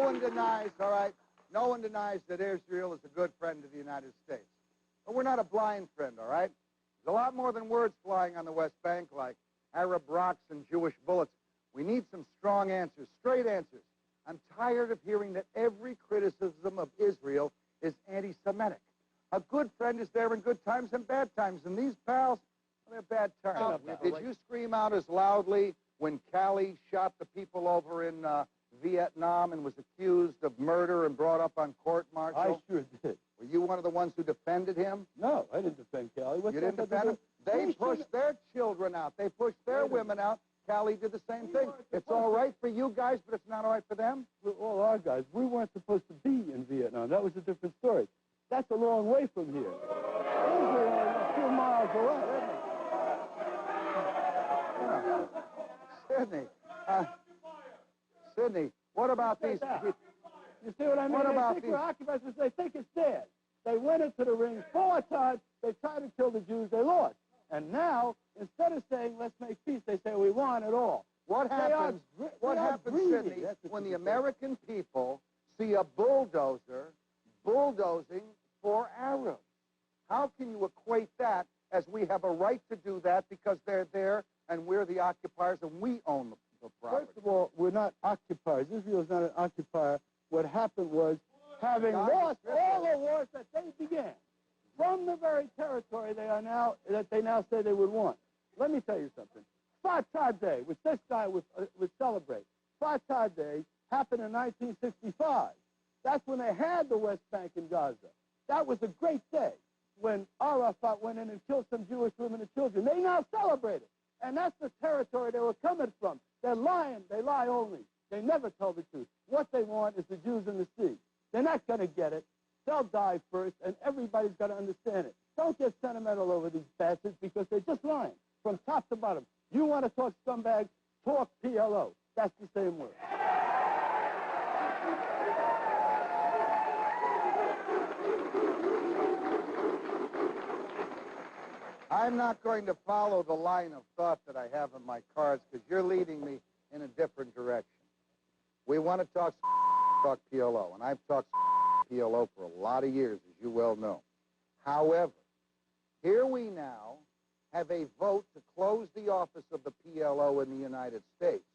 one denies, all right, no one denies that Israel is a good friend to the United States. But we're not a blind friend, all right? There's a lot more than words flying on the West Bank like Arab rocks and Jewish bullets. We need some strong answers, straight answers. I'm tired of hearing that every criticism of Israel is anti-Semitic. A good friend is there in good times and bad times, and these pals, well, they're bad times. Did you scream out as loudly when Cali shot the people over in Vietnam and was accused of murder and brought up on court-martial? I sure did. Were you one of the ones who defended him? No, I didn't defend Cali. You didn't defend him? They pushed their children out. They pushed their women out. Cali did the same thing. It's all right for you guys, but it's not all right for them? All our guys. We weren't supposed to be in Vietnam. That was a different story. That's a long way from here. Israel is a few miles away, isn't it? Sidney, what about these? You see what I mean? What about these? We're occupiers. They think it's dead. They went into the ring 4 times. They tried to kill the Jews. They lost. And now, instead of saying, let's make peace, they say, we want it all. What happens, Sidney, when the American people see a bulldozer bulldozing for Arabs? How can you equate that as we have a right to do that because they're there and we're the occupiers and we own the property? First of all, we're not occupiers. Israel is not an occupier. What happened was, having lost all the wars that they began, from the very territory that they now say they would want. Let me tell you something. Fatah Day, which this guy would celebrate. Fatah Day happened in 1965. That's when they had the West Bank and Gaza. That was a great day when Arafat went in and killed some Jewish women and children. They now celebrate it. And that's the territory they were coming from. They're lying. They lie only. They never tell the truth. What they want is the Jews in the sea. They're not going to get it. They'll die first, and everybody's got to understand it. Don't get sentimental over these bastards because they're just lying from top to bottom. You want to talk scumbags, talk PLO. That's the same word. I'm not going to follow the line of thought that I have in my cards because you're leading me in a different direction. We want to talk PLO, and I've talked PLO for a lot of years, as you well know. However, here we now have a vote to close the office of the PLO in the United States,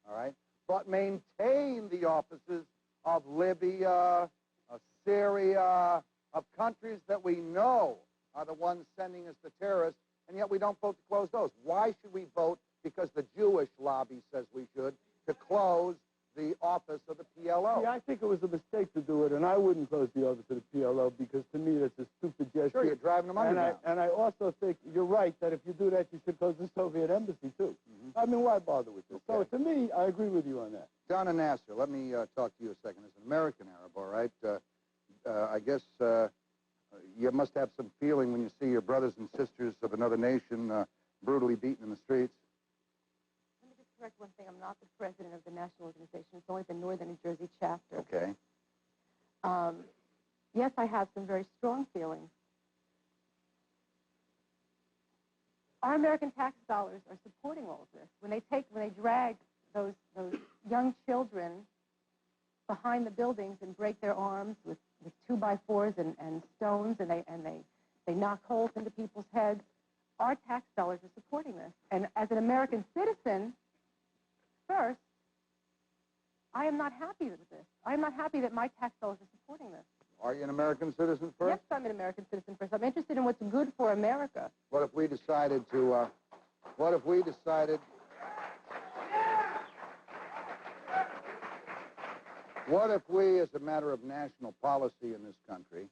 all right, but maintain the offices of Libya, of Syria, of countries that we know are the ones sending us the terrorists, and yet we don't vote to close those. Why should we vote, because the Jewish lobby says we should, to close the office of the PLO? Yeah, I think it was a mistake to do it, and I wouldn't close the office of the PLO because, to me, that's a stupid gesture. Sure, you're driving them underground. And I also think you're right that if you do that, you should close the Soviet embassy, too. I mean, why bother with this? Okay. So, to me, I agree with you on that. John and Nasser, let me talk to you a second. As an American Arab, all right, I guess you must have some feeling when you see your brothers and sisters of another nation brutally beaten in the streets. Let me just correct one thing. I'm not the president of the national organization. It's only the Northern New Jersey chapter. Okay. Yes, I have some very strong feelings. Our American tax dollars are supporting all of this. When they drag those young children behind the buildings and break their arms with 2x4s and stones, and they knock holes into people's heads, our tax dollars are supporting this. And as an American citizen, first, I am not happy with this. I am not happy that my tax dollars are supporting this. Are you an American citizen first? Yes, I'm an American citizen first. I'm interested in what's good for America. What if we decided to, what if we, as a matter of national policy in this country,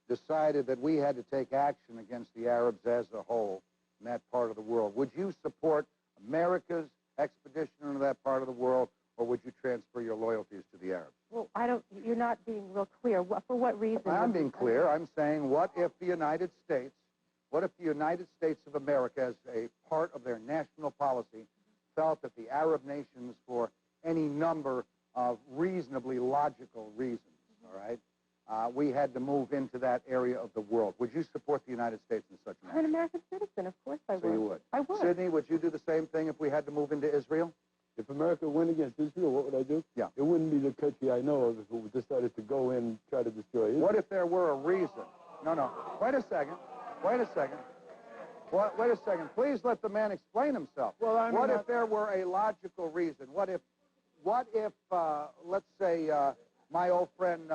decided that we had to take action against the Arabs as a whole in that part of the world? Would you support America's expedition into that part of the world, or would you transfer your loyalties to the Arabs? Well, you're not being real clear. For what reason? I'm being clear. I'm saying, what if the United States of America, as a part of their national policy, felt that the Arab nations, for any number of reasonably logical reasons, all right, we had to move into that area of the world? Would you support the United States in such a matter? I'm an American citizen. Of course I would. So you would? I would. Sidney, would you do the same thing if we had to move into Israel? If America went against Israel, what would I do? Yeah. It wouldn't be the country I know of now. Wait a second. Wait a second. Wait a second. Please let the man explain himself. Well, I mean, what if there were a logical reason? What if let's say, my old friend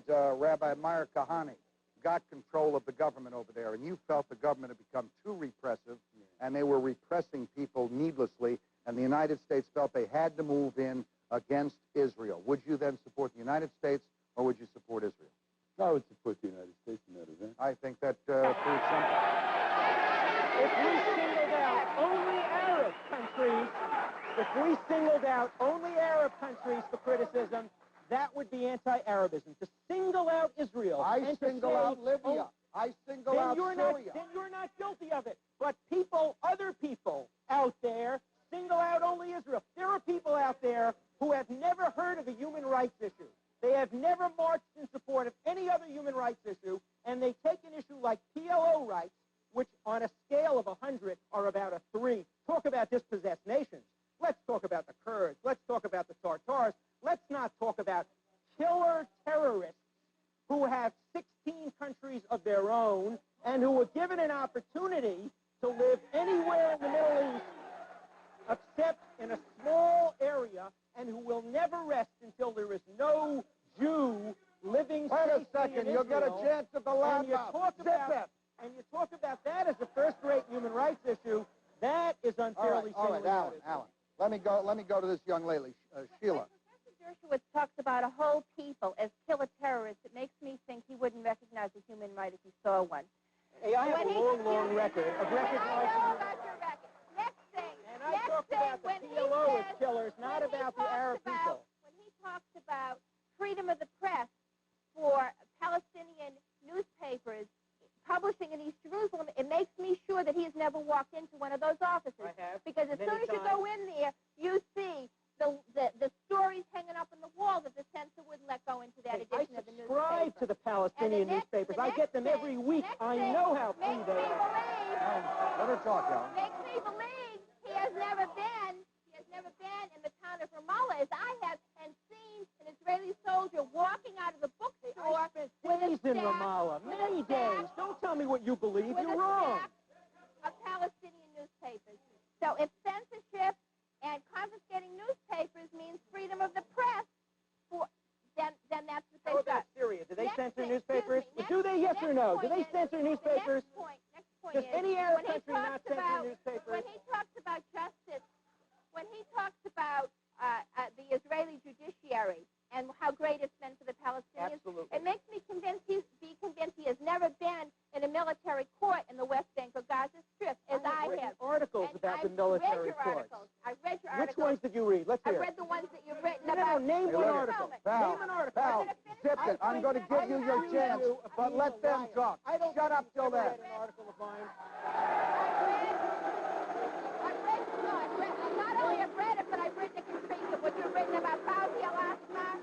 Rabbi Meir Kahane got control of the government over there, and you felt the government had become too repressive, and they were repressing people needlessly, and the United States felt they had to move in against Israel. Would you then support the United States, or would you support Israel? I would support the United States in that event. I think that proves something. If we singled out only Arab countries, for criticism, that would be anti-Arabism. To single out Israel. I single out Libya. I single out Syria. Then you're not guilty of it. But other people out there, single out only Israel. There are people out there who have never heard of a human rights issue. They have never marched in support of any other human rights issue, and they take an issue like PLO rights, which on a scale of 100 are about a 3. Talk about dispossessed nations. Let's talk about the Kurds. Let's talk about the Tartars. Let's not talk about killer terrorists who have 16 countries of their own and who were given an opportunity to live anywhere in the Middle East except in a small area, and who will never rest until there is no Jew living Wait a safely second. in You'll get a Israel. chance at the And you laptop. talk about that as a first-rate human rights issue. That is unfairly All right, singling out Alan. Let me go to this young lady, Sheila. Professor Dershowitz talks about a whole people as killer terrorists. It makes me think he wouldn't recognize a human right if he saw one. Hey, I have a long record of I recognizing... know about your record. Next thing. And I talk about the PLO as killers, not about the Arab people. When he talks about freedom of the press for Palestinian newspapers publishing in East Jerusalem, it makes me sure that he has never walked into one of those offices. I have. Because as soon as you go in there, you see the stories hanging up on the wall that the censor wouldn't let go into that edition of the newspaper. I subscribe to the Palestinian newspapers. I get them every week. I know how free they are. Let her talk, Alan. Makes me believe he has never been in the town of Ramallah as I have, and seen an Israeli soldier walking out of the bookstore with a Days in stack, Ramallah, many days. Don't tell me what you believe. with You're a wrong. stack of Palestinian newspapers. So if censorship and confiscating newspapers means freedom of the press, then that's what How they've about got. Syria? Do they Next censor thing, newspapers? excuse me, Do they, yes next or no? Do point they is- censor the newspapers? Next point Does is, any Arab when he country not talks censor about- newspapers? When he talks about justice, when he talks about the Israeli judiciary and how great it's been for the Palestinians, Absolutely. it makes me be convinced he has never been in a military court in the West Bank or Gaza Strip, as I I've have. written articles And about the I've military read your courts. articles. I've read your Which articles. ones did you read? Let's I've hear. read the ones that you've written No, about. name Hey, one look, article. Pal, Name an article. Pal, zip it. I'm going to give you your chance, but let them talk. I don't Shut up till then. read an article of mine. Not only I've read it, but I've written a contribution. What you've written about Fauzi al-Asmar.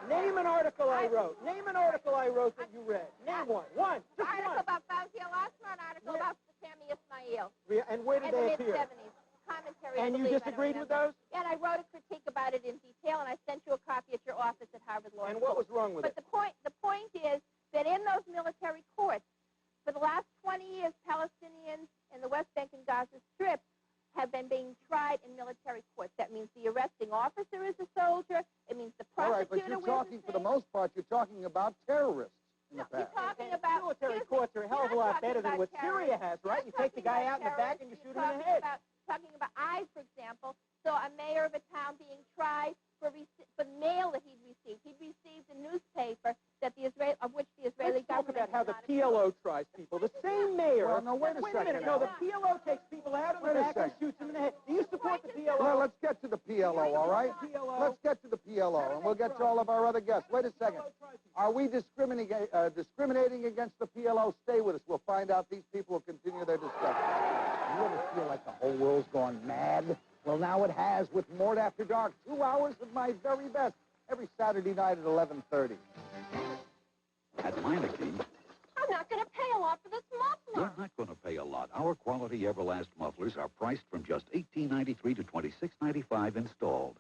Name an article I wrote. Name an article I wrote that you read. Name one. One. An Just article one. about Fauzi al-Asmar, an article Yeah. about Sami Ismail And where did in the they appear? mid-70s. Commentary, I And you believe, I don't disagreed with remember. those? Yeah, and I wrote a critique about it in detail, and I sent you a copy at your office at Harvard Law And School. what was wrong with But it? the point is that in those military courts, for the last 20 years, Palestinians in the West Bank and Gaza Strip have been being tried in military courts. That means the arresting officer is a soldier. It means the All right, prosecutor but you're talking, for the most part, you're talking about terrorists in the You're past. talking about Military excuse me, courts are a hell of a you're lot not better talking than what about Syria terrorists. has, right? You're You take the talking guy about out in the back terrorists. and you shoot You're him in the head. Talking about I, for example, saw a mayor of a town being tried for mail that he'd received. He'd received a newspaper that of which the Israeli Let's talk government about how the did not PLO tries people. The same mayor. Well, no, wait a Wait a second minute. No, the now. PLO takes people out in the Wait a back and second. shoots them in the head. Do you support the PLO? Well, let's get to the PLO, all right? PLO. Let's get to the PLO, and we'll get to all of our other guests. Wait a second. Are we discriminating against the PLO? Stay with us. We'll find out. These people will continue their discussion. You ever feel like the whole world's gone mad? Well, now it has with Mort After Dark. 2 hours of my very best every Saturday night at 11:30. At Meineke, I'm not going to pay a lot for this muffler. you're not going to pay a lot. Our quality Everlast mufflers are priced from just $18.93 to $26.95 installed.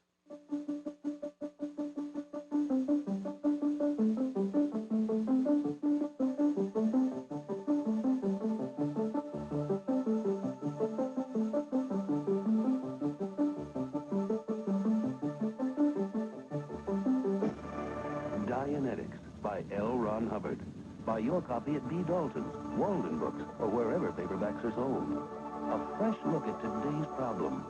L. Ron Hubbard. Buy your copy at B. Dalton's, Walden Books, or wherever paperbacks are sold. A fresh look at today's problems.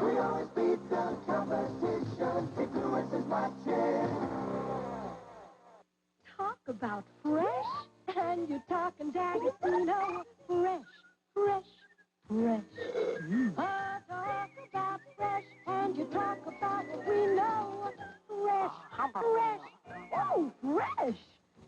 We always beat the competition. If Lewis is watching. Talk about fresh, and you're talking D'Agostino. Fresh, fresh, fresh. Talk about fresh, and you talk about what we know. Fresh, fresh, oh, fresh.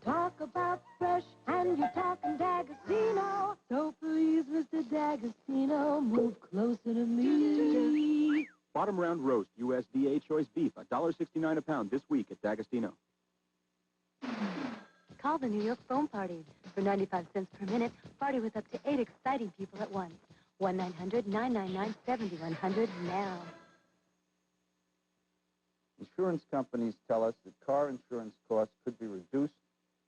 Talk about fresh, and you're talking D'Agostino. So please, Mr. D'Agostino, move closer to me. Bottom round roast, USDA choice beef, $1.69 a pound this week at D'Agostino. Call the New York phone party. For 95 cents per minute, party with up to 8 exciting people at once. 1-900-999-7100 now. Insurance companies tell us that car insurance costs could be reduced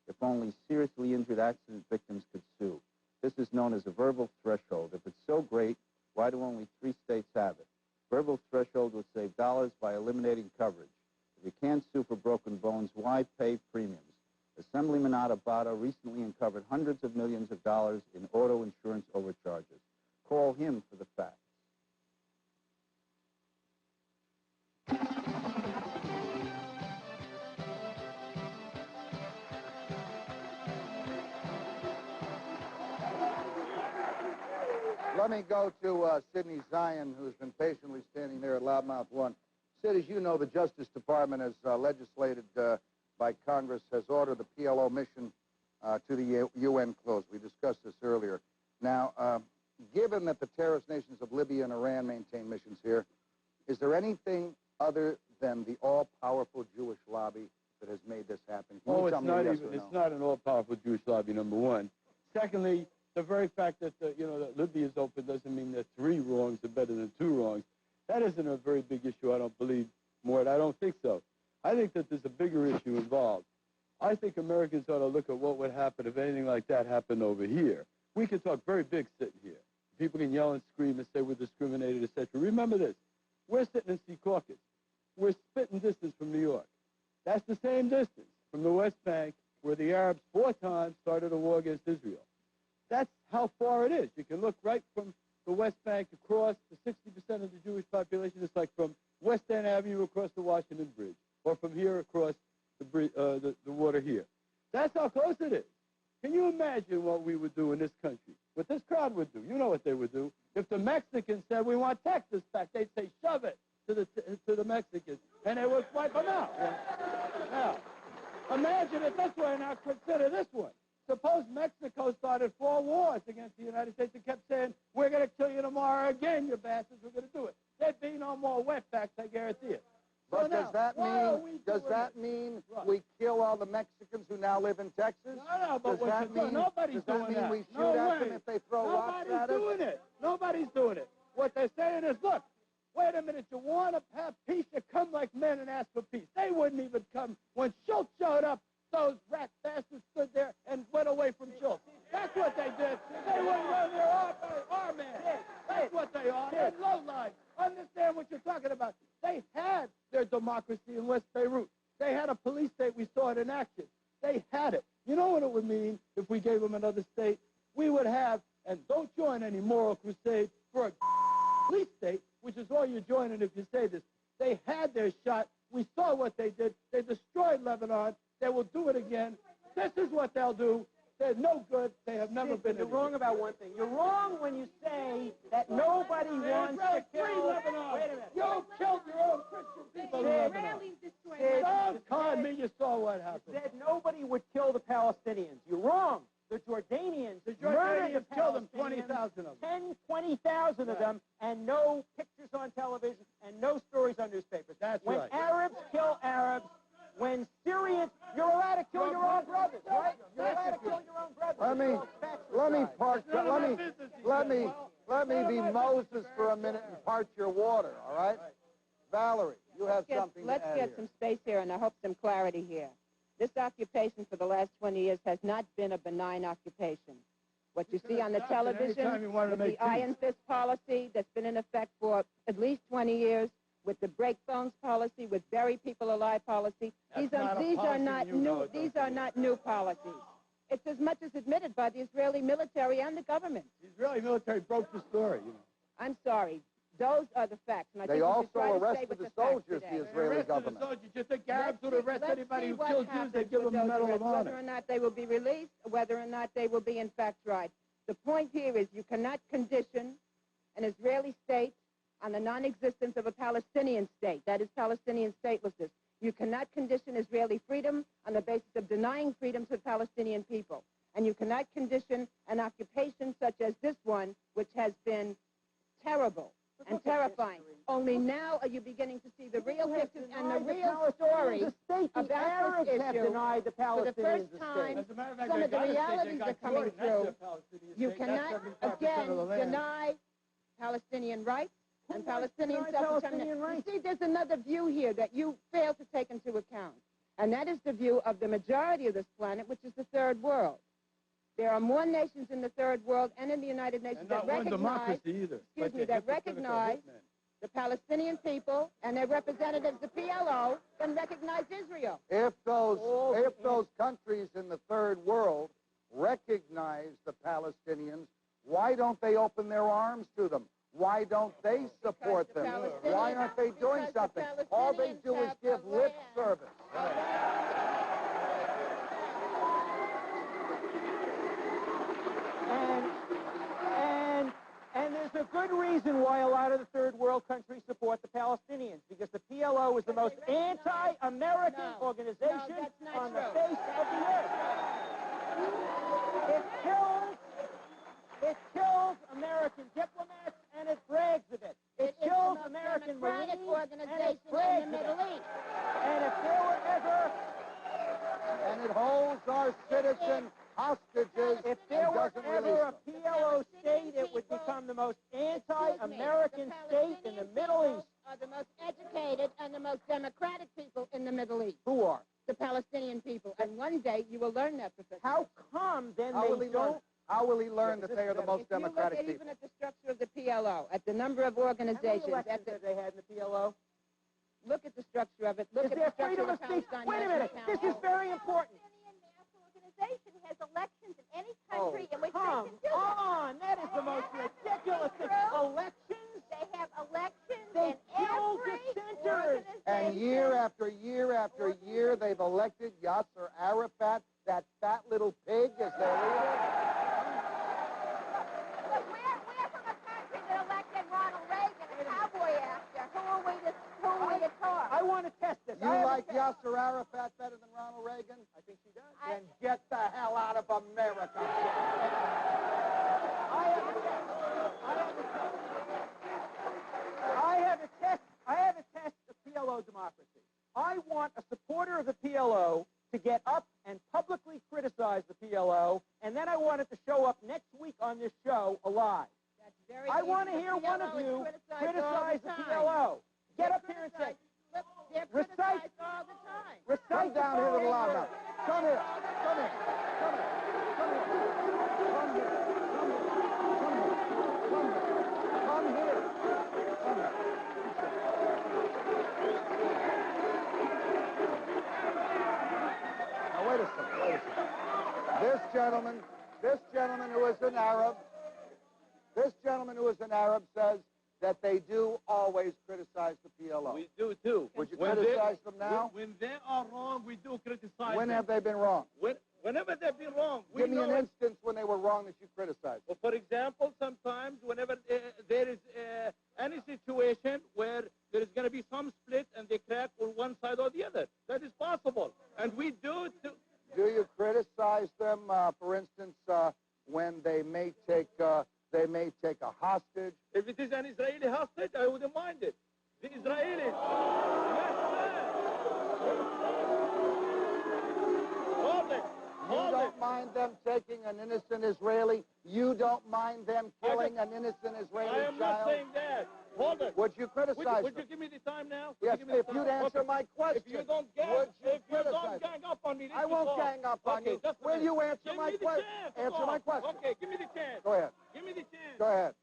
if only seriously injured accident victims could sue. This is known as a verbal threshold. If it's so great, why do only 3 states have it? Verbal threshold will save dollars by eliminating coverage. If you can't sue for broken bones, why pay premiums? Assemblyman Atabata recently uncovered hundreds of millions of dollars in auto insurance overcharges. Call him for the facts. Let me go to Sidney Zion, who's been patiently standing there at Loudmouth 1. Sid, as you know, the Justice Department has legislated by Congress, has ordered the PLO mission to the UN closed. We discussed this earlier. Now, given that the terrorist nations of Libya and Iran maintain missions here, is there anything other than the all-powerful Jewish lobby that has made this happen? Can you tell me yes or no? It's not an all-powerful Jewish lobby, number one. Secondly, the very fact that, that Libya is open doesn't mean that 3 wrongs are better than 2 wrongs. That isn't a very big issue, I don't believe, Mort. I don't think so. I think that there's a bigger issue involved. I think Americans ought to look at what would happen if anything like that happened over here. We can talk very big sitting here. People can yell and scream and say we're discriminated, etc. Remember this. We're sitting in Secaucus. We're spitting distance from New York. That's the same distance from the West Bank where the Arabs 4 times started a war against Israel. That's how far it is. You can look right from the West Bank across to 60% of the Jewish population. It's like from West End Avenue across the Washington Bridge, or from here across the water here. That's how close it is. Can you imagine what we would do in this country? What this crowd would do? You know what they would do. If the Mexicans said, we want Texas back, they'd say, shove it to the Mexicans, and they would wipe them out. Now, imagine it this way, now consider this one. Suppose Mexico started 4 wars against the United States and kept saying, we're going to kill you tomorrow again, you bastards, we're going to do it. There'd be no more wetbacks, I guarantee it. But does that mean we kill all the Mexicans who now live in Texas? No, but nobody's doing that. Does that mean we shoot at them if they throw rocks at us? Nobody's doing it. Nobody's doing it. What they're saying is, look, wait a minute, you want to have peace, you come like men and ask for peace. They wouldn't even come. When Schultz showed up, those rat bastards stood there and went away from Schultz. That's what they did. They wouldn't run their army. That's what they are. They're lowlife. Understand what you're talking about. They had their democracy in West Beirut. They had a police state. We saw it in action. They had it. You know what it would mean if we gave them another state? We would have, and don't join any moral crusade for a police state, which is all you're joining if you say this. They had their shot. We saw what they did. They destroyed Lebanon. They will do it again. This is what they'll do. They're no good. They have never been. You're wrong about one thing. You're wrong when you say that nobody wants to kill Lebanon. Wait a minute. You killed your own Christian people in Lebanon. Don't call me. You saw what happened. You said nobody would kill the Palestinians. You're wrong. The Jordanians Jordanians killed them, 20,000 of them. 10, 20,000 of them, and no pictures on television and no stories on newspapers. That's when right. Arabs kill Arabs, when Syrians, you're allowed to kill your own brothers, right? You're allowed to kill your own brothers. Let me be Moses for a minute and part your water, all right? Valerie, you have something to add Let's get some space here, and I hope some clarity here. This occupation for the last 20 years has not been a benign occupation. What you see on the television, the Iron Fist policy that's been in effect for at least 20 years, with the break bones policy, with bury people alive policy. These are not new policies. It's as much as admitted by the Israeli military and the government. The Israeli military broke the story, you know. I'm sorry. Those are the facts. And I They think also we should try to stay arrested with the facts soldiers, today. the Israeli government. The soldiers. You think Arabs would arrest anybody who Let's see killed what Jews? They happens give with them a those Medal of arrests, Honor. whether or not they will be released, whether or not they will be in fact tried. The point here is you cannot condition an Israeli state on the non-existence of a Palestinian state. That is Palestinian statelessness. You cannot condition Israeli freedom on the basis of denying freedom to the Palestinian people. And you cannot condition an occupation such as this one, which has been terrible and terrifying. Only now are you beginning to see the real pictures and the real story about this issue. Denied the For the Palestinians first time, As a matter of fact, some they of the got a state, realities they got are coming Jordan, that's through. a Palestinian You state, that's cannot, 75% again, of the land. deny Palestinian rights and Palestinian deny Palestinian self-determination. rights? You see, there's another view here that you fail to take into account, and that is the view of the majority of this planet, which is the third world. There are more nations in the third world and in the United Nations And not that one recognize, democracy either. excuse me, that recognize the Palestinian people and their representatives, the PLO, and recognize Israel. If those countries in the third world recognize the Palestinians, why don't they open their arms to them? Why don't they support them? Why aren't they doing something? All they do is give lip service. And there's a good reason why a lot of the third world countries support the Palestinians, because the PLO is the most anti-American organization on the face of the earth. It kills American diplomats and it brags of it. It kills American Marines and it brags of it. And if there were ever... And it holds our citizens hostages. If there were ever a PLO state, it would become the most anti-American state in the Middle East. Are the most educated and the most democratic people in the Middle East. Who are? The Palestinian people. And one day you will learn that, Professor. How come then How will he learn that they are the most democratic if you look people? even at the structure of the PLO, at the number of organizations, at the, they had in the PLO? look at the structure of it. Look Is at there the structure freedom of of the speech? Palestine Wait a National minute. Council. This is very important. The National Organization has elections in any country in which Come they can do it. on, that is the most ridiculous thing. Elections? They have elections They in kill every dissenters. And year after year after year, they've elected Yasser Arafat, that fat little pig, as their leader. But we're from a country that elected Ronald Reagan, a cowboy actor. Who are we to talk? I want to test this. You like Yasser Arafat better than Ronald Reagan? I think she does. Then get the hell out of America. I have a test of PLO democracy. I want a supporter of the PLO to get up and publicly criticize the PLO, and then I want it to show up next week on this show alive. I want to hear one of you criticize the PLO. Get up here and say, recite all the time. Come down here with a loud mouth. Come here. Come here. Come here. Come here. Come here. Come here. Come here. Now wait a second. Wait a second. This gentleman who is an Arab, says that they do always criticize the PLO. We do too. Would you criticize them now? When they are wrong, we do criticize When them. have they been wrong? Whenever they've been wrong, we Give me know an it. instance when they were wrong that you criticized. Well, for example, sometimes whenever there is any situation where there is going to be some split and they crack on one side or the other, that is possible, and we do. Do you criticize them, for instance, when they may take a hostage? If it is an Israeli hostage, I wouldn't mind it. The Israelis. Yes, sir. Hold it. You don't mind them taking an innocent Israeli? You don't mind them killing an innocent Israeli I am child? not saying that. Hold it. Would you criticize Would you them? give me the time now? Yes, if you'd answer Okay. my question. If you don't Would you gang criticize up on me, I won't gang up on you. just a Will minute. you answer Give my me the question? chance, Answer that's my all. question. Okay, give me the chance. Go ahead. Give me the chance. Go ahead.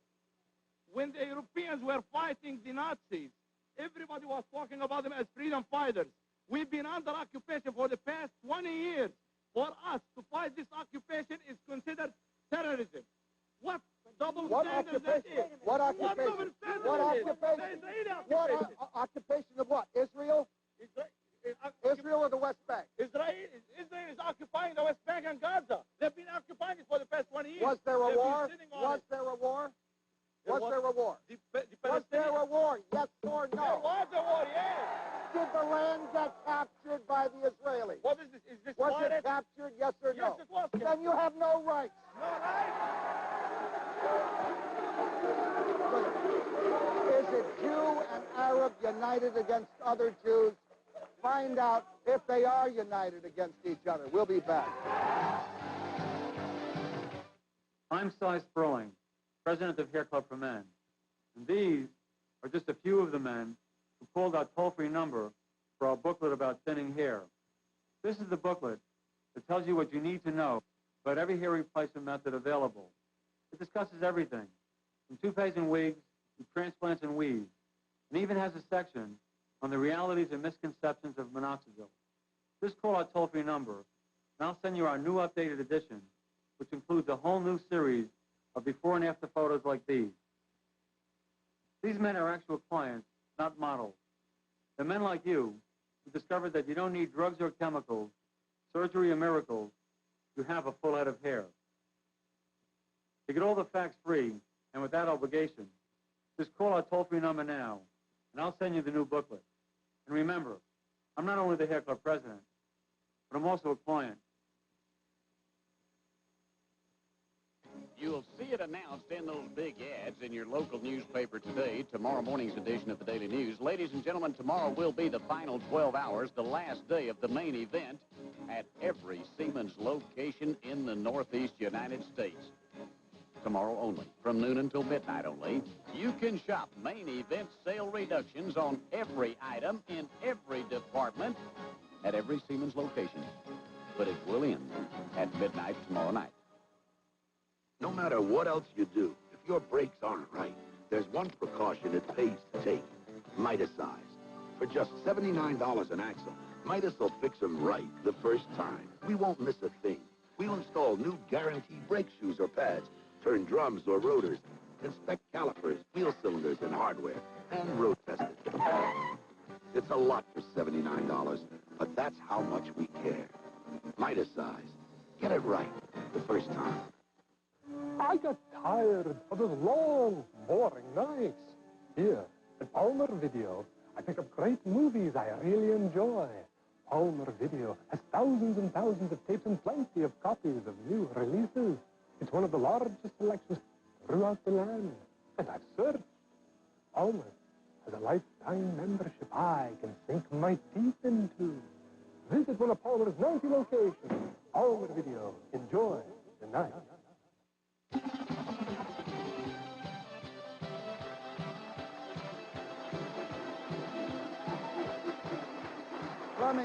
When the Europeans were fighting the Nazis, everybody was talking about them as freedom fighters. We've been under occupation for the past 20 years. For us to fight this occupation is considered terrorism. What double standard that is? What occupation? What double standard What that is? occupation? The Israeli What occupation. occupation of what? Israel? Israel or the West Bank? Israel is occupying the West Bank and Gaza. They've been occupying it for the past 20 years. Was there a They've been war? sitting on Was it. there a war? There Was there a war? Was there a Palestinians- war? Yes or There no? was a war, yes. Did the land get captured by the Israelis? What is this? Is this Was plotted? it captured? Yes or Yes, no? it was. Then you have no rights. No right. Is it Jew and Arab united against other Jews? Find out if they are united against each other. We'll be back. I'm Cy Sperling, president of Hair Club for Men. And these are just a few of the men who called our toll-free number for our booklet about thinning hair. This is the booklet that tells you what you need to know about every hair replacement method available. It discusses everything, from toupees and wigs to transplants and weaves, and even has a section on the realities and misconceptions of minoxidil. Just call our toll-free number, and I'll send you our new updated edition, which includes a whole new series of before and after photos like these. These men are actual clients, not models. They're men like you who discovered that you don't need drugs or chemicals, surgery or miracles, to have a full head of hair. To get all the facts free and without obligation, just call our toll-free number now, and I'll send you the new booklet. And remember, I'm not only the Hair Club president, but I'm also a client. You'll see it announced in those big ads in your local newspaper today, tomorrow morning's edition of the Daily News. Ladies and gentlemen, tomorrow will be the final 12 hours, the last day of the main event at every Siemens location in the Northeast United States. Tomorrow only, from noon until midnight only, you can shop main event sale reductions on every item in every department at every Siemens location. But it will end at midnight tomorrow night. No matter what else you do, if your brakes aren't right, there's one precaution it pays to take. Midas Eyes. For just $79 an axle, Midas will fix them right the first time. We won't miss a thing. We'll install new guaranteed brake shoes or pads, turn drums or rotors, inspect calipers, wheel cylinders, and hardware, and road test it. It's a lot for $79, but that's how much we care. Midas Eyes. Get it right the first time. I got tired of those long, boring nights. Here, at Palmer Video, I pick up great movies I really enjoy. Palmer Video has thousands and thousands of tapes and plenty of copies of new releases. It's one of the largest selections throughout the land. And I've searched. Palmer has a lifetime membership I can sink my teeth into. Visit one of Palmer's 90 locations. Palmer Video. Enjoy the night. Let me,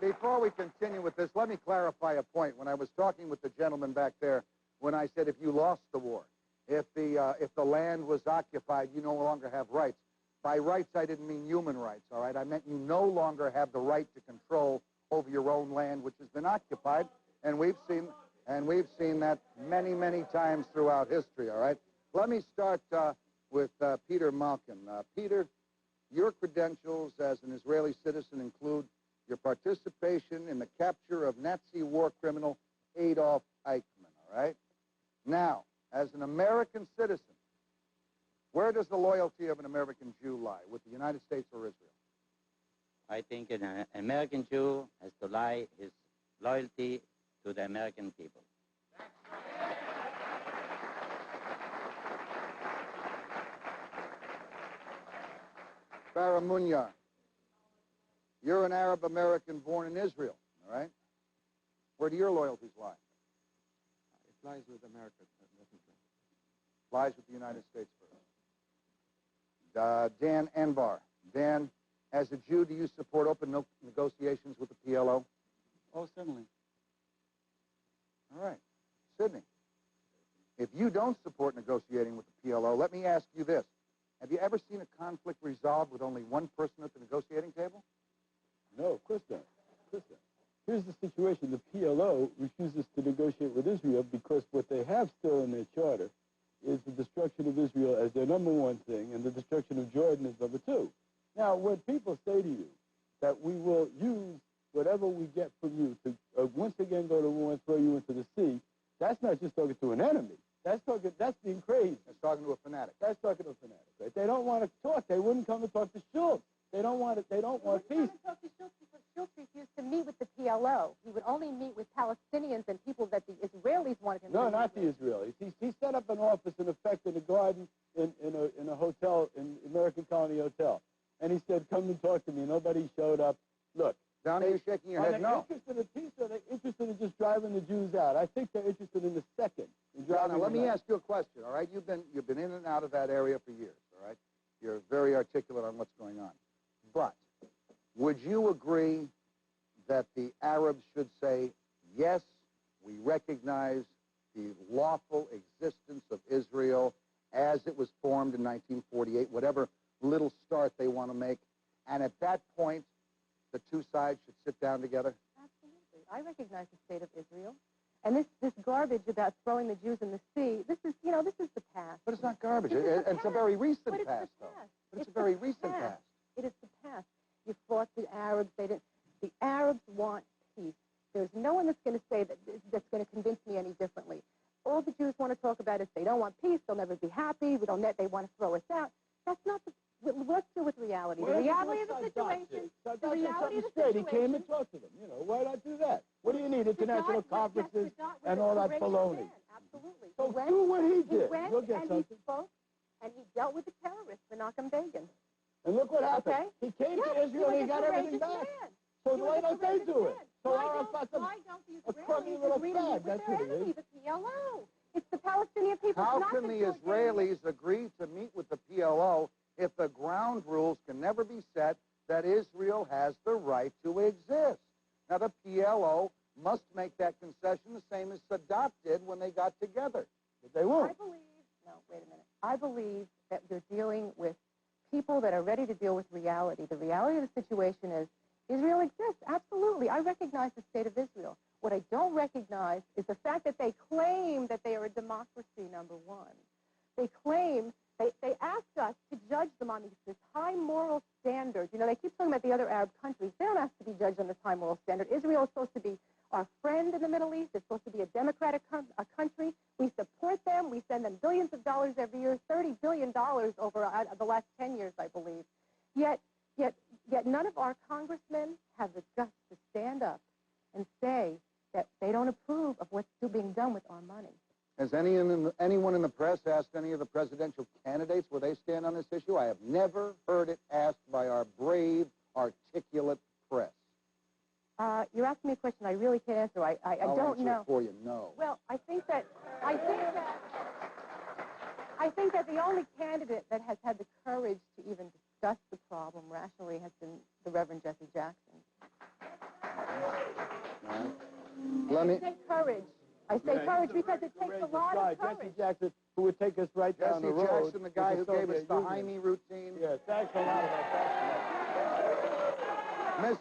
before we continue with this, let me clarify a point. When I was talking with the gentleman back there, when I said if you lost the war, if the land was occupied, you no longer have rights. By rights, I didn't mean human rights, all right? I meant you no longer have the right to control over your own land, which has been occupied, and we've seen that many, many times throughout history, all right? Let me start with Peter Malkin. Peter, your credentials as an Israeli citizen include your participation in the capture of Nazi war criminal Adolf Eichmann, all right? Now, as an American citizen, where does the loyalty of an American Jew lie, with the United States or Israel? I think an American Jew has to lie his loyalty to the American people. Farah Munyar, you're an Arab American born in Israel, all right? Where do your loyalties lie? It lies with America, definitely. Lies with the United States first. Dan Anbar. Dan, as a Jew, do you support open negotiations with the PLO? Oh, certainly. All right. Sidney, if you don't support negotiating with the PLO, let me ask you this. Have you ever seen a conflict resolved with only one person at the negotiating table? No, of course not. Of course not. Here's the situation. The PLO refuses to negotiate with Israel because what they have still in their charter is the destruction of Israel as their number one thing, and the destruction of Jordan as number two. Now, when people say to you that we will use whatever we get from you to once again go to war and throw you into the sea, that's not just talking to an enemy. That's being crazy. That's talking to a fanatic. That's talking to a fanatic, right? They don't want to talk. They wouldn't come and talk to Schultz. They don't want it. They don't want peace. He wouldn't come and talk to Schultz because Schultz refused to meet with the PLO. He would only meet with Palestinians and people that the Israelis wanted him to meet with. No, not the Israelis. He set up an office, in effect, in a garden in a hotel, in American Colony Hotel. And he said, come and talk to me. Nobody showed up. Look. Downey, you're shaking your head no. Are they interested in peace, or are they interested in just driving the Jews out? I think they're interested in the second. Now, let me ask you a question, all right? You've been in and out of that area for years, all right? You're very articulate on what's going on. But would you agree that the Arabs should say, yes, we recognize the lawful existence of Israel as it was formed in 1948, whatever little start they want to make, and at that point, the two sides should sit down together? Absolutely. I recognize the state of Israel. And this garbage about throwing the Jews in the sea, this is the past. But it's not garbage. It's a very recent past, though. But it's a very recent past. It is the past. You fought the Arabs. The Arabs want peace. There's no one that's going to say that's going to convince me any differently. All the Jews want to talk about is they don't want peace. They'll never be happy. They want to throw us out. That's not the... Let's deal with reality. The reality of the situation. The reality of the situation. He came and talked to them. Why not do that? What do you need? International conferences and all that baloney. Absolutely. So do what he did. You'll get something. He spoke, and he dealt with the terrorists, Menachem Begin. And look what happened. Okay? He came to Israel and he got everything back. So why don't they do it? So Arafat's a crummy little fag. That's what it is. The PLO. It's the Palestinian people. How can the Israelis agree to meet with the PLO if the ground rules can never be set that Israel has the right to exist? Now, the PLO must make that concession the same as Sadat did when they got together. But they won't. I believe that they're dealing with people that are ready to deal with reality. The reality of the situation is Israel exists. Absolutely. I recognize the state of Israel. What I don't recognize is the fact that they claim that they are a democracy, number one. They claim... They asked us to judge them on this high moral standard. They keep talking about the other Arab countries. They don't ask to be judged on this high moral standard. Israel is supposed to be our friend in the Middle East. It's supposed to be a democratic country. We support them. We send them billions of dollars every year, $30 billion over the last 10 years, I believe. Yet none of our congressmen have the guts to stand up and say that they don't approve of what's still being done with our money. Has anyone in the press asked any of the presidential candidates where they stand on this issue? I have never heard it asked by our brave, articulate press. You're asking me a question I really can't answer. I I'll don't answer know. It for you. No. Well, I think that the only candidate that has had the courage to even discuss the problem rationally has been the Reverend Jesse Jackson. Let me say courage. I say courage because it takes a lot of courage. Jesse Jackson, who would take us right down the road. Jesse Jackson, the guy who gave us the Jaime routine. Yeah, thanks a lot about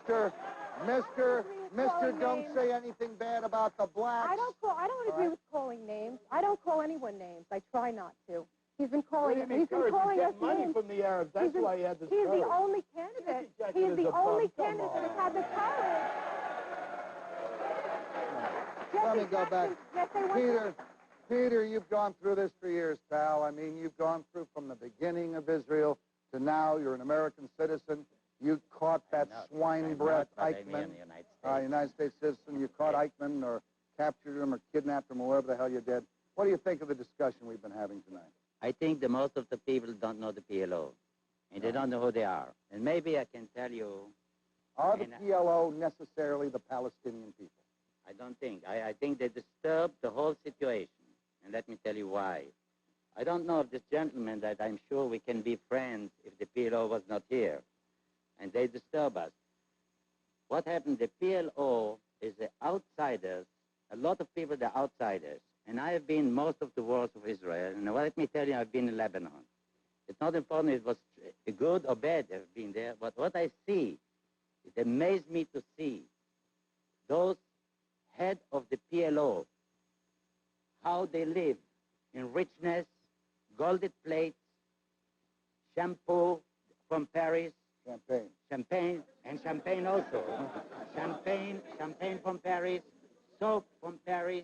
that. Mr. Don't say anything bad about the blacks. I don't agree with calling names. I don't call anyone names. I try not to. He's been calling us money names. from the Arabs. That's why he had this He's courage. the only candidate. He's the only candidate that has had the courage. Let me go back. Peter, you've gone through this for years, pal. I mean, you've gone through from the beginning of Israel to now. You're an American citizen. You caught that swine breath Eichmann, United States citizen. You caught Eichmann or captured him or kidnapped him or whatever the hell you did. What do you think of the discussion we've been having tonight? I think that most of the people don't know the PLO, and they don't know who they are. And maybe I can tell you... Are the PLO necessarily the Palestinian people? I don't think. I think they disturbed the whole situation, and let me tell you why. I don't know if this gentleman that I'm sure we can be friends if the PLO was not here, and they disturb us. What happened, the PLO is the outsiders. A lot of people, the outsiders. And I have been most of the wars of Israel, and let me tell you, I've been in Lebanon. It's not important if it was good or bad have been there, but what I see, it amazed me to see those head of the PLO, how they live in richness, golded plates, shampoo from Paris, champagne also, champagne from Paris, soap from Paris,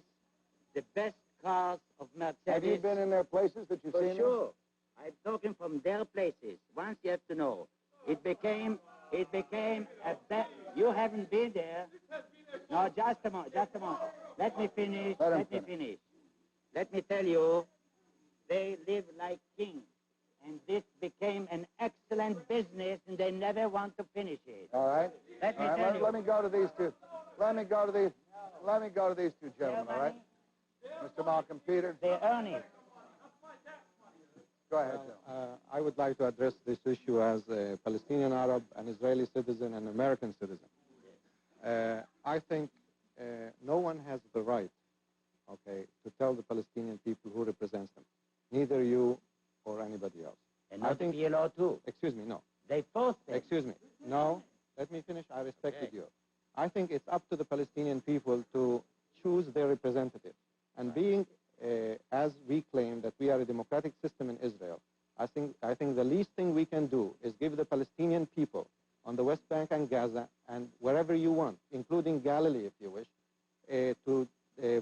the best cars of Mercedes. Have you been in their places that you've For seen? sure. I'm talking from their places. Once you have to know, it became a you haven't been there. No, just a moment. Let me finish. Let me tell you, they live like kings. And this became an excellent business, and they never want to finish it. All right. Let me tell you. Let me go to these two. Let me go to these two gentlemen. All right. Mr. Malcolm Peter. They earn it. Go ahead, I would like to address this issue as a Palestinian Arab, an Israeli citizen, and American citizen. I think no one has the right, okay, to tell the Palestinian people who represents them, neither you or anybody else. And not the PLO too. Excuse me, no. They forced it. Excuse me. No, let me finish. I respected you. I think it's up to the Palestinian people to choose their representative. And being, as we claim that we are a democratic system in Israel, I think the least thing we can do is give the Palestinian people on the West Bank and Gaza and wherever you want, including Galilee if you wish, to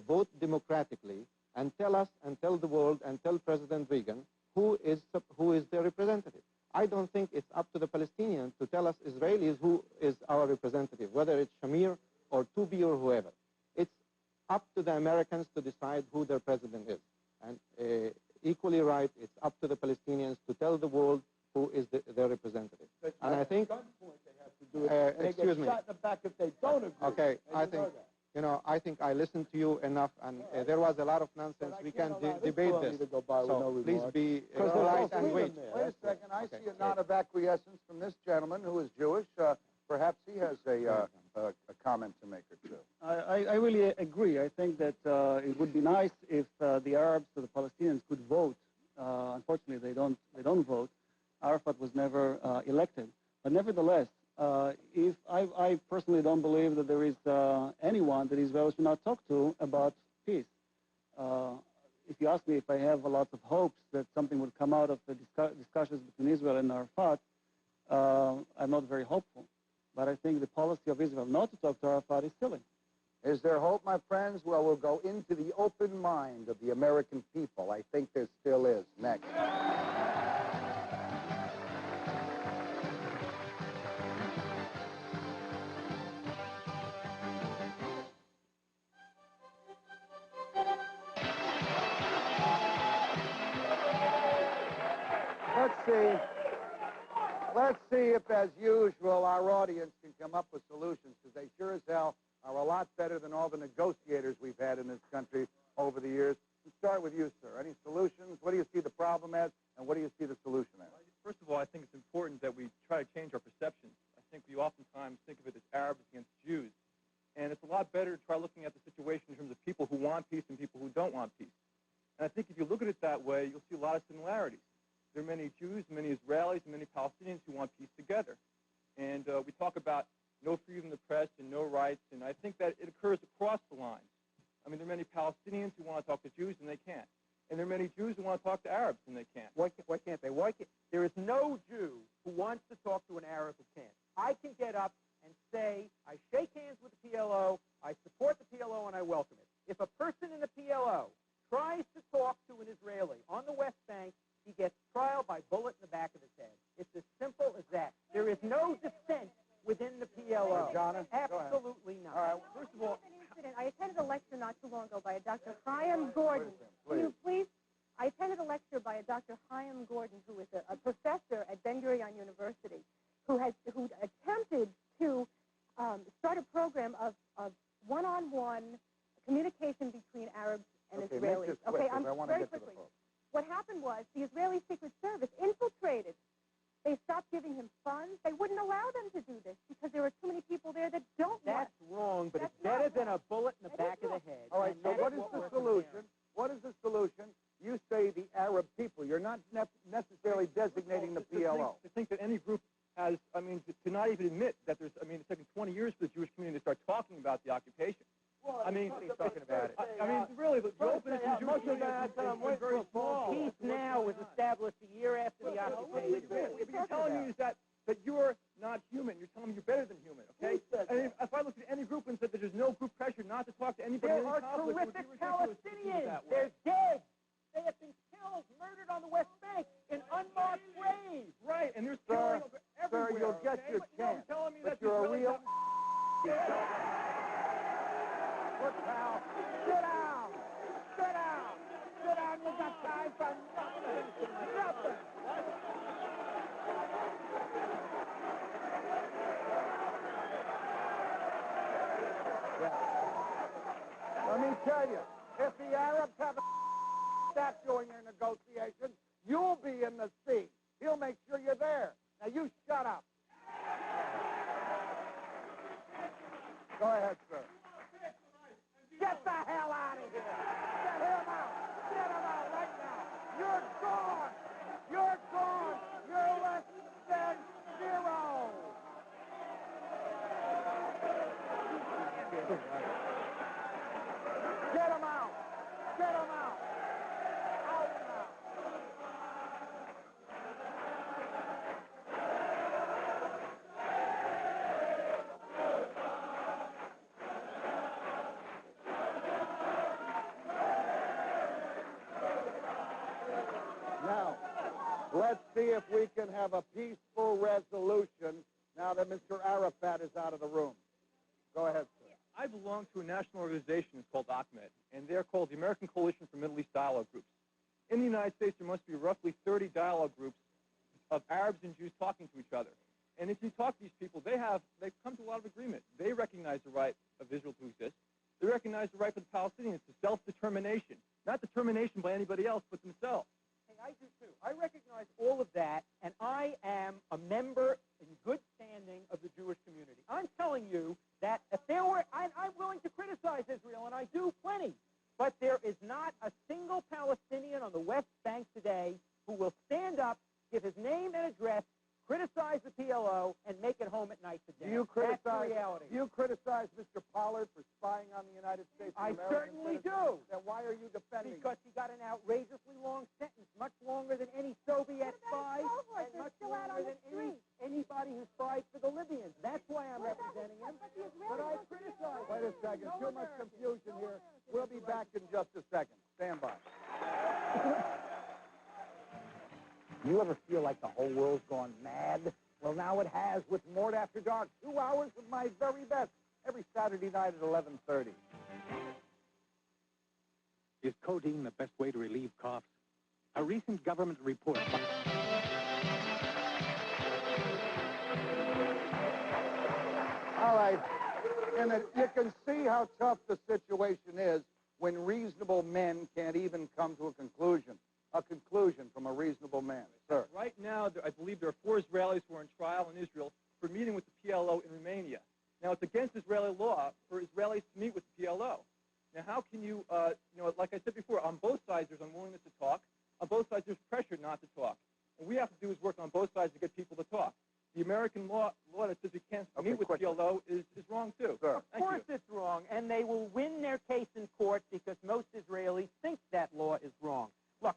vote democratically and tell us and tell the world and tell President Reagan who is their representative. I don't think it's up to the Palestinians to tell us Israelis who is our representative, whether it's Shamir or Tubi or whoever. It's up to the Americans to decide who their president is. And equally right, it's up to the Palestinians to tell the world who is their representative. And I think, excuse me. Shot in the back if they don't agree. Okay, I think I listened to you enough, and there was a lot of nonsense. We can debate this. So please be polite and wait. Wait a second. I see a nod of acquiescence from this gentleman who is Jewish. Perhaps he has a comment to make or two. I really agree. I think that it would be nice if the Arabs or the Palestinians could vote. Unfortunately, they don't vote. Arafat was never elected. But nevertheless, if I personally don't believe that there is anyone that Israel should not talk to about peace. If you ask me if I have a lot of hopes that something would come out of the discussions between Israel and Arafat, I'm not very hopeful. But I think the policy of Israel not to talk to Arafat is silly. Is there hope, my friends? Well, we'll go into the open mind of the American people. I think there still is. Next. Let's see if, as usual, our audience can come up with solutions, because they sure as hell are a lot better than all the negotiators we've had in this country over the years. Let's start with you, sir. Any solutions? What do you see the problem as, and what do you see the solution as? First of all, I think it's important that we try to change our perceptions. I think we oftentimes think of it as Arabs against Jews, and it's a lot better to try looking at the situation in terms of people who want peace and people who don't want peace. And I think if you look at it that way, you'll see a lot of similarities. There are many Jews, many Israelis, and many Palestinians who want peace together. And we talk about no freedom of the press and no rights, and I think that it occurs across the lines. I mean, there are many Palestinians who want to talk to Jews, and they can't. And there are many Jews who want to talk to Arabs, and they can't. Why can't they? There is no Jew who wants to talk to an Arab who can't. I can get up and say, I shake hands with the PLO, I support the PLO, and I welcome it. If a person in the PLO tries to talk to an Israeli on the West Bank, he gets trial by bullet in the back of his head. It's as simple as that. There is no dissent within the PLO. Absolutely not. All right. First of all, I attended a lecture not too long ago by a Dr. Chaim Gordon. Can you please? I attended a lecture by a Dr. Chaim Gordon, who is a professor at Ben-Gurion University, who attempted to start a program of one-on-one communication between Arabs and Israelis. Okay, I'm very quickly. What happened was the Israeli Secret Service infiltrated. They stopped giving him funds. They wouldn't allow them to do this because there are too many people there that don't want. That's wrong, but it's better than a bullet in the back of the head. All right, so what is the solution? What is the solution? You say the Arab people. You're not necessarily designating about the occupation. I mean, what are you talking about it? I mean, really, the open is Most of that time went very small. Peace now was established a year after the occupation. What you're telling me is that you're not human. You're telling me you're better than human, okay? And if I looked at any group and said that there's no group pressure not to talk to anybody There in are any conflict, terrific Palestinians. They're dead. They have been killed, murdered on the West Bank in unmarked graves. Right, and there's killing everywhere. Sir, you'll get your chance. But you're a real... Look, pal, sit down. Sit down. Sit down. You got time for nothing. Nothing. Let me tell you, if the Arabs have a step during their negotiations, you'll be in the sea. He'll make sure you're there. Now, you shut up. Go ahead, sir. Get the hell out of here. Get him out. Get him out right now. You're gone. You're gone. You're less than zero. Get him out. Get him out. Out now. Now, let's see if we can have a peaceful resolution now that Mr. Arafat is out of the room. Go ahead, sir. I belong to a national organization. It's called ACMED, and they're called the American Coalition for Middle East Dialogue Groups. In the United States, there must be roughly 30 dialogue groups of Arabs and Jews talking to each other. And if you talk to these people, they've come to a lot of agreement. They recognize the right of Israel to exist. They recognize the right for the Palestinians to self-determination, not determination by anybody else but themselves. Hey, I do too. I recognize all of that, and I am a member in good standing of the Jewish community. I'm telling you that if there were, I'm willing to criticize Israel, and I do plenty, but there is not a single Palestinian on the West Bank today who will stand up, give his name and address, criticize the PLO, and make it home at night today. Do you That's the reality. Do you criticize Mr. Pollard for spying on the United States? I certainly do. Then why are you defending Because he got an outrageously long sentence, much longer than any Soviet spy, and much longer than anybody who spied for the Libyans. That's why I'm representing him. But I criticize. Wait a second. Too much confusion here. We'll be back in just a second. Stand by. You ever feel like the whole world's gone mad? Well, now it has with Mort After Dark. 2 hours with my very best every Saturday night at 11:30. Is codeine the best way to relieve coughs? A recent government report... All right. And you can see how tough the situation is when reasonable men can't even come to a conclusion. A conclusion from a reasonable man. Sir. Right now, I believe there are 4 Israelis who are in trial in Israel for meeting with the PLO in Romania. Now, it's against Israeli law for Israelis to meet with the PLO. Now, how can you, like I said before, on both sides there's unwillingness to talk. On both sides there's pressure not to talk. What we have to do is work on both sides to get people to talk. The American law that says you can't meet with the PLO is wrong, too. Sir. Of course it's wrong, and they will win their case in court because most Israelis think that law is wrong. Look,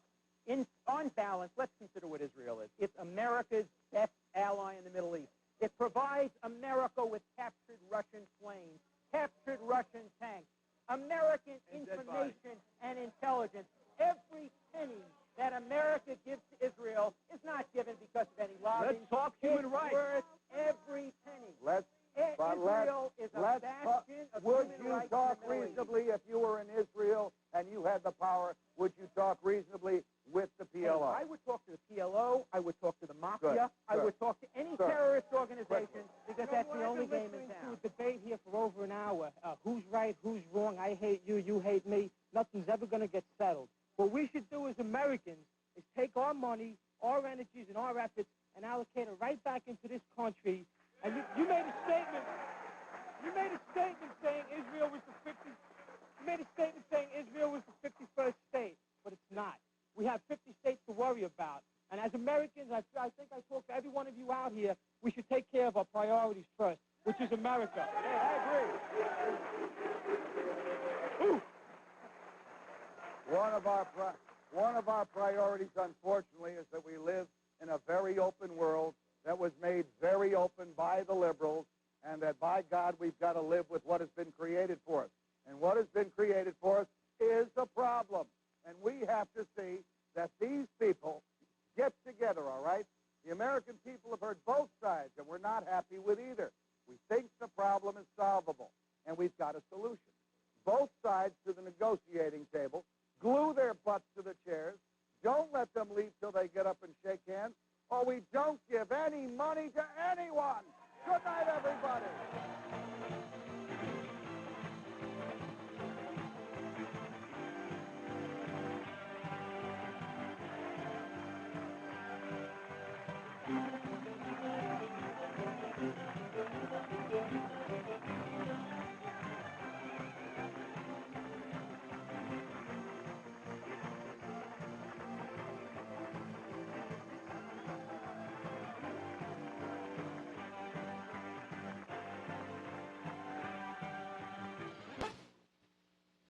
on balance, let's consider what Israel is. It's America's best ally in the Middle East. It provides America with captured Russian planes, captured Russian tanks, American information and intelligence. Every penny that America gives to Israel is not given because of any lobbying. Let's talk human rights. Worth every penny. Israel is a bastion of would human you rights talk in the Middle East. reasonably if you were in Israel and you had the power? Would you talk reasonably with the PLO? I would talk to the PLO. I would talk to the Mafia. I would talk to any Sir. terrorist organization because that's the only game in town. To a debate here for over an hour. Who's right, who's wrong, I hate you, you hate me. Nothing's ever going to get settled. What we should do as Americans is take our money, our energies, and our efforts and allocate it right back into this country. And you made a statement. You made a statement saying Israel was the 50th. You made a statement saying Israel was the 51st state, but it's not. We have 50 states to worry about. And as Americans, I think I talk to every one of you out here, we should take care of our priorities first, which which is America. Hey, I agree. Ooh. One of our priorities, unfortunately, is that we live in a very open world that was made very open by the liberals, and that, by God, we've got to live with what has been created for us. And what has been created for us is a problem. And we have to see that these people get together, all right? The American people have heard both sides, and we're not happy with either. We think the problem is solvable, and we've got a solution. Both sides to the negotiating table, glue their butts to the chairs, don't let them leave till they get up and shake hands, or we don't give any money to anyone. Good night, everybody.